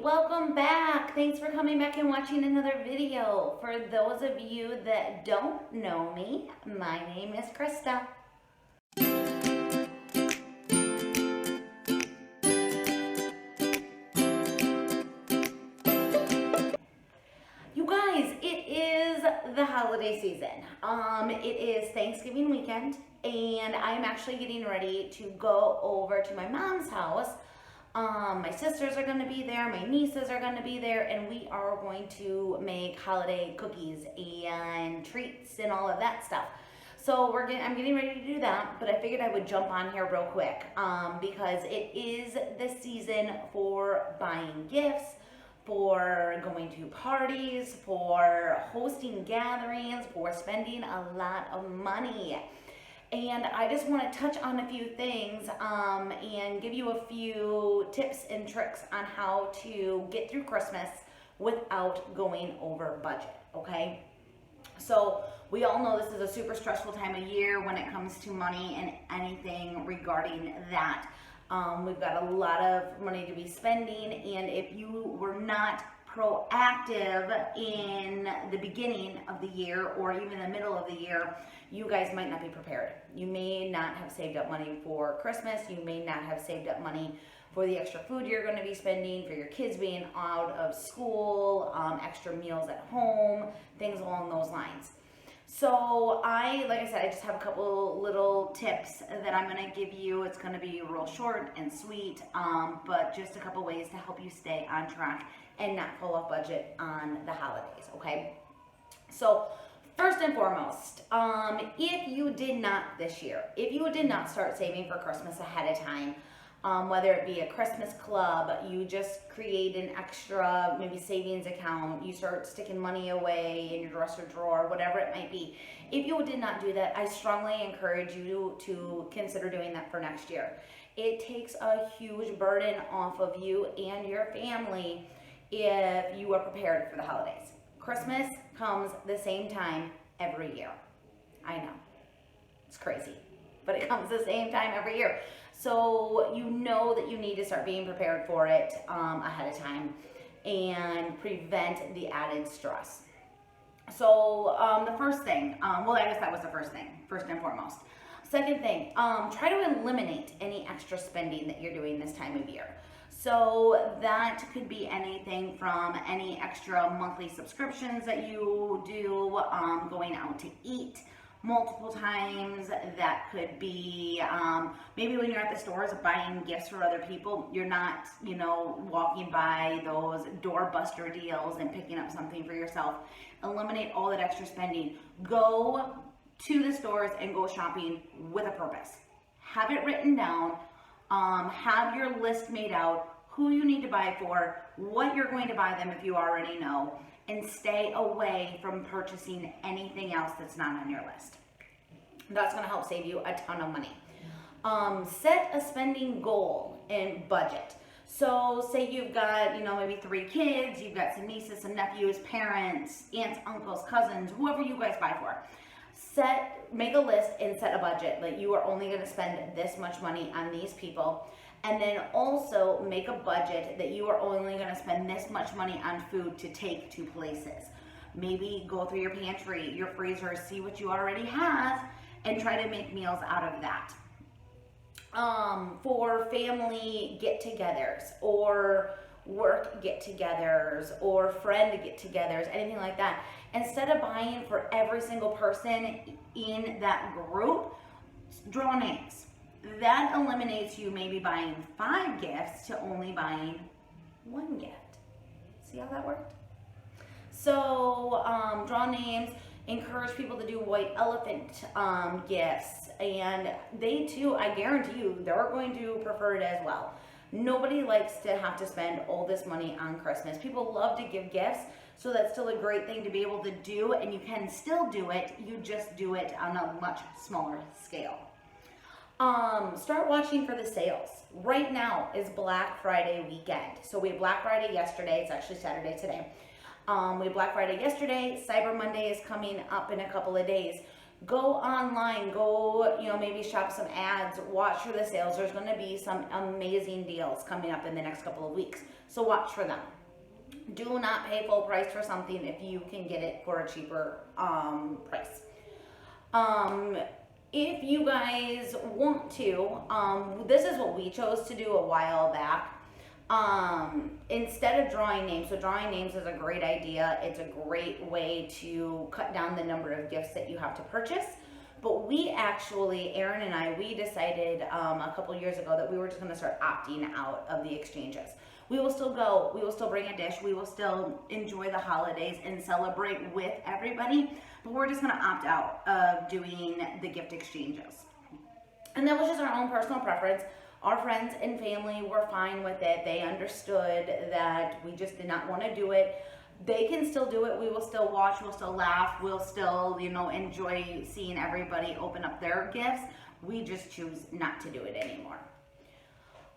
welcome back. Thanks for coming back and watching another video. For those of you that don't know me, my name is Krista. You guys, it is the holiday season. It is Thanksgiving weekend, and I'm actually getting ready to go over to my mom's house. My sisters are going to be there, my nieces are going to be there, and we are going to make holiday cookies and treats and all of that stuff. So I'm getting ready to do that, but I figured I would jump on here real quick because it is the season for buying gifts, for going to parties, for hosting gatherings, for spending a lot of money. And I just want to touch on a few things and give you a few tips and tricks on how to get through Christmas without going over budget, okay? So we all know this is a super stressful time of year when it comes to money and anything regarding that. We've got a lot of money to be spending, and if you were not proactive in the beginning of the year or even the middle of the year, you guys might not be prepared. You may not have saved up money for Christmas. You may not have saved up money for the extra food you're going to be spending, for your kids being out of school, extra meals at home, things along those lines. So like I said, I just have a couple little tips that I'm going to give you. It's going to be real short and sweet, but just a couple ways to help you stay on track and not fall off budget on the holidays, okay? So first and foremost, if you did not start saving for Christmas ahead of time, whether it be a Christmas club, you just create an extra maybe savings account, you start sticking money away in your dresser drawer, whatever it might be. If you did not do that, I strongly encourage you to consider doing that for next year. It takes a huge burden off of you and your family if you are prepared for the holidays. Christmas comes the same time every year. I know, it's crazy, but it comes the same time every year. So you know that you need to start being prepared for it ahead of time and prevent the added stress. So the first thing, well, I guess that was the first thing, first and foremost. Second thing, try to eliminate any extra spending that you're doing this time of year. So that could be anything from any extra monthly subscriptions that you do, going out to eat multiple times. That could be maybe when you're at the stores buying gifts for other people, you're not, walking by those doorbuster deals and picking up something for yourself. Eliminate all that extra spending. Go to the stores and go shopping with a purpose. Have it written down. Have your list made out, who you need to buy for, what you're going to buy them if you already know, and stay away from purchasing anything else that's not on your list. That's going to help save you a ton of money. Set a spending goal and budget. So say you've got, maybe 3 kids, you've got some nieces, some nephews, parents, aunts, uncles, cousins, whoever you guys buy for. Make a list and set a budget. Like, you are only going to spend this much money on these people. And then also make a budget that you are only going to spend this much money on food to take to places. Maybe go through your pantry, your freezer, see what you already have, and try to make meals out of that. For family get-togethers or work get-togethers or friend get-togethers, anything like that, instead of buying for every single person in that group, draw names. That eliminates you maybe buying 5 gifts to only buying 1 gift. See how that worked? So draw names, encourage people to do white elephant gifts, and they too, I guarantee you, they're going to prefer it as well. Nobody likes to have to spend all this money on Christmas. People love to give gifts, so that's still a great thing to be able to do, and you can still do it, you just do it on a much smaller scale. Start watching for the sales. Right now is Black Friday weekend. So we had Black Friday yesterday, it's actually Saturday today. We had Black Friday yesterday, Cyber Monday is coming up in a couple of days. Go online, go, maybe shop some ads, watch for the sales. There's going to be some amazing deals coming up in the next couple of weeks. So watch for them. Do not pay full price for something if you can get it for a cheaper price. If you guys want to, this is what we chose to do a while back. Instead of drawing names, so drawing names is a great idea. It's a great way to cut down the number of gifts that you have to purchase. But we actually, Erin and I, we decided a couple years ago that we were just going to start opting out of the exchanges. We will still go, we will still bring a dish, we will still enjoy the holidays and celebrate with everybody, but we're just going to opt out of doing the gift exchanges. And that was just our own personal preference. Our friends and family were fine with it. They understood that we just did not want to do it. They can still do it. We will still watch, we'll still laugh, we'll still, enjoy seeing everybody open up their gifts. We just choose not to do it anymore.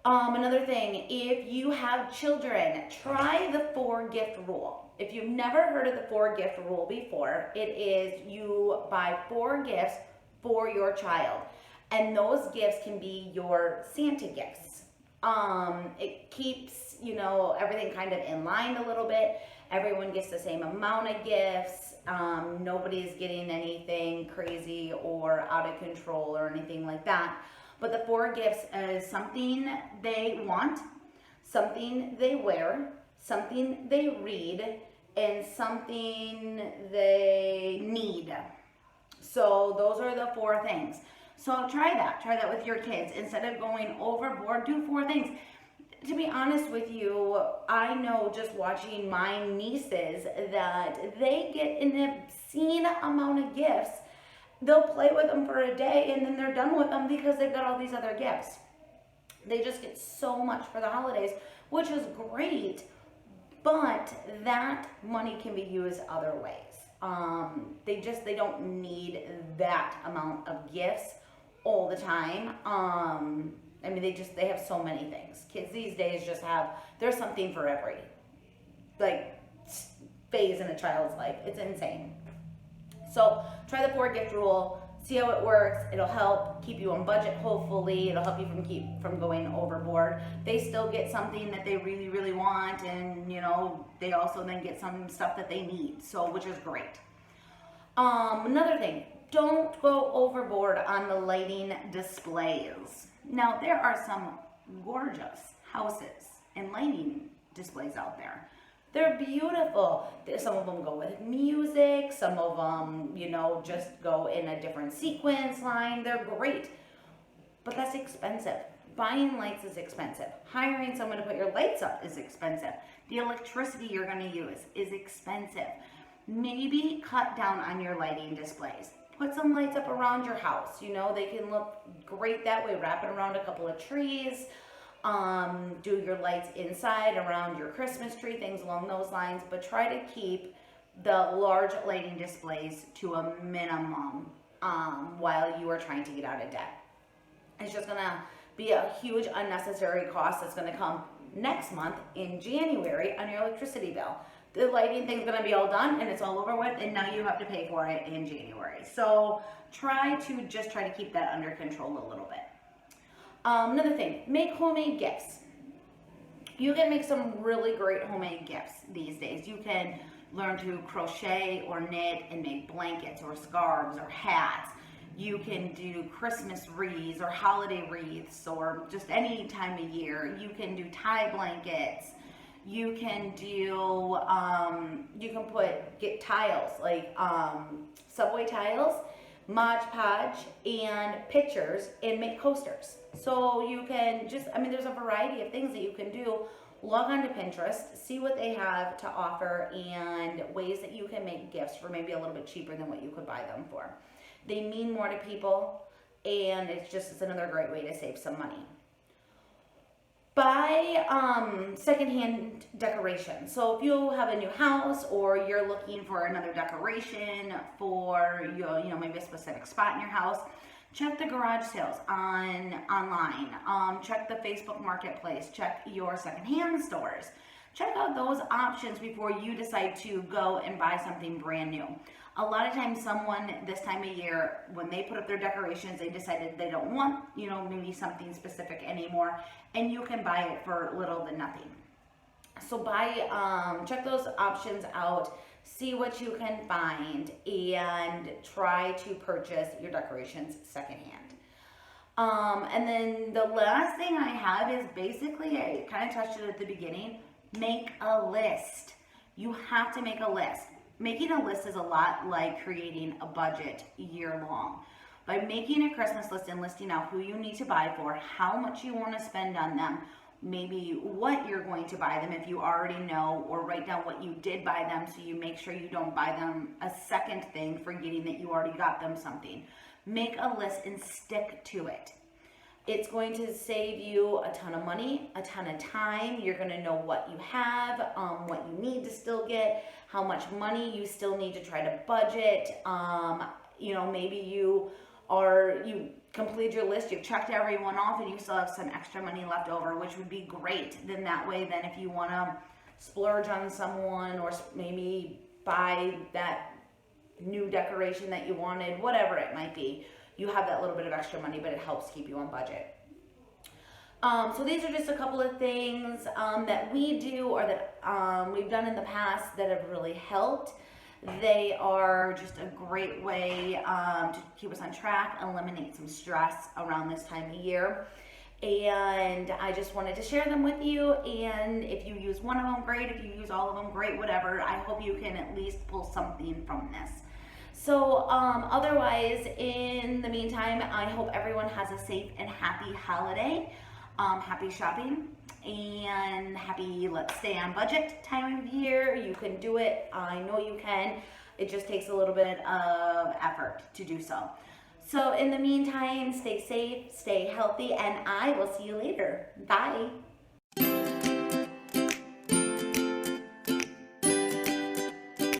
Another thing, if you have children, try the 4-gift rule. If you've never heard of the 4-gift rule before, it is you buy 4 gifts for your child. And those gifts can be your Santa gifts. It keeps, everything kind of in line a little bit. Everyone gets the same amount of gifts. Nobody's getting anything crazy or out of control or anything like that. But the 4 gifts is something they want, something they wear, something they read, and something they need. So those are the 4 things. So try that with your kids. Instead of going overboard, do 4 things. To be honest with you, I know just watching my nieces that they get an obscene amount of gifts. They'll play with them for a day and then they're done with them because they've got all these other gifts. They just get so much for the holidays, which is great, but that money can be used other ways. They don't need that amount of gifts all the time. They have so many things. Kids these days there's something for every, phase in a child's life. It's insane. So try the 4-gift rule, see how it works. It'll help keep you on budget, hopefully. It'll help you from going overboard. They still get something that they really, really want, and they also then get some stuff that they need, which is great. Another thing, don't go overboard on the lighting displays. Now, there are some gorgeous houses and lighting displays out there. They're beautiful. Some of them go with music. Some of them, just go in a different sequence line. They're great. But that's expensive. Buying lights is expensive. Hiring someone to put your lights up is expensive. The electricity you're going to use is expensive. Maybe cut down on your lighting displays. Put some lights up around your house. They can look great that way. Wrap it around a couple of trees. Do your lights inside around your Christmas tree, things along those lines, but try to keep the large lighting displays to a minimum while you are trying to get out of debt. It's just going to be a huge unnecessary cost that's going to come next month in January on your electricity bill. The lighting thing's going to be all done and it's all over with, and now you have to pay for it in January. So try to keep that under control a little bit. Another thing, make homemade gifts. You can make some really great homemade gifts these days. You can learn to crochet or knit and make blankets or scarves or hats. You can do Christmas wreaths or holiday wreaths or just any time of year. You can do tie blankets. You can do, get tiles like Subway tiles, Mod Podge, and pictures and make coasters. So you can there's a variety of things that you can do. Log on to Pinterest, see what they have to offer and ways that you can make gifts for maybe a little bit cheaper than what you could buy them for. They mean more to people, and it's another great way to save some money. Buy secondhand decoration. So if you have a new house or you're looking for another decoration for maybe a specific spot in your house, check the garage sales online. Check the Facebook Marketplace. Check your secondhand stores. Check out those options before you decide to go and buy something brand new. A lot of times someone this time of year, when they put up their decorations, they decided they don't want, maybe something specific anymore, and you can buy it for little to nothing. So check those options out, see what you can find, and try to purchase your decorations secondhand. And then the last thing I have is basically, I kind of touched it at the beginning, make a list. You have to make a list. Making a list is a lot like creating a budget year long. By making a Christmas list and listing out who you need to buy for, how much you want to spend on them, maybe what you're going to buy them if you already know, or write down what you did buy them so you make sure you don't buy them a second thing forgetting that you already got them something. Make a list and stick to it. It's going to save you a ton of money, a ton of time. You're going to know what you have, what you need to still get, how much money you still need to try to budget. Maybe you completed your list, you've checked everyone off, and you still have some extra money left over, which would be great. Then that way, then if you want to splurge on someone, or maybe buy that new decoration that you wanted, whatever it might be, you have that little bit of extra money, but it helps keep you on budget. So these are just a couple of things that we do, or that we've done in the past, that have really helped. They are just a great way to keep us on track, eliminate some stress around this time of year. And I just wanted to share them with you. And if you use one of them, great. If you use all of them, great. Whatever. I hope you can at least pull something from this. So otherwise, in the meantime, I hope everyone has a safe and happy holiday. Happy shopping, and happy let's stay on budget time of year. You can do it. I know you can. It just takes a little bit of effort to do so. So in the meantime, stay safe, stay healthy, and I will see you later. Bye.